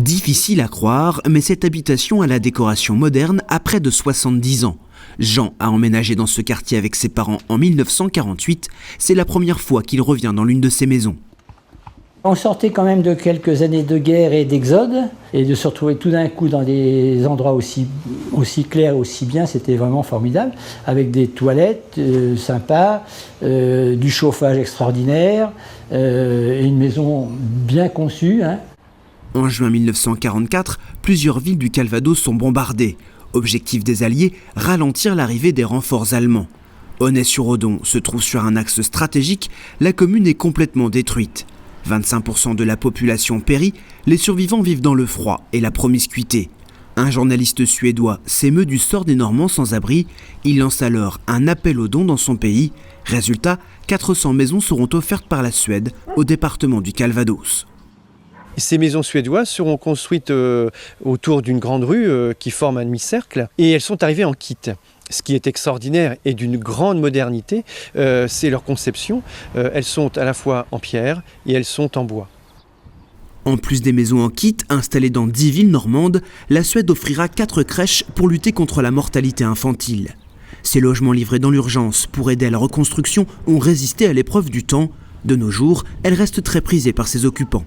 Difficile à croire, mais cette habitation à la décoration moderne a près de 70 ans. Jean a emménagé dans ce quartier avec ses parents en 1948. C'est la première fois qu'il revient dans l'une de ces maisons. On sortait quand même de quelques années de guerre et d'exode, et de se retrouver tout d'un coup dans des endroits aussi clairs, aussi bien, c'était vraiment formidable, avec des toilettes sympas, du chauffage extraordinaire, et une maison bien conçue. En juin 1944, plusieurs villes du Calvados sont bombardées. Objectif des Alliés, ralentir l'arrivée des renforts allemands. Aunay-sur-Odon se trouve sur un axe stratégique, la commune est complètement détruite. 25% de la population périt, les survivants vivent dans le froid et la promiscuité. Un journaliste suédois s'émeut du sort des Normands sans abri. Il lance alors un appel aux dons dans son pays. Résultat, 400 maisons seront offertes par la Suède au département du Calvados. Ces maisons suédoises seront construites autour d'une grande rue qui forme un demi-cercle et elles sont arrivées en kit. Ce qui est extraordinaire et d'une grande modernité, c'est leur conception. Elles sont à la fois en pierre et elles sont en bois. En plus des maisons en kit installées dans 10 villes normandes, la Suède offrira 4 crèches pour lutter contre la mortalité infantile. Ces logements livrés dans l'urgence pour aider à la reconstruction ont résisté à l'épreuve du temps. De nos jours, elles restent très prisées par ses occupants.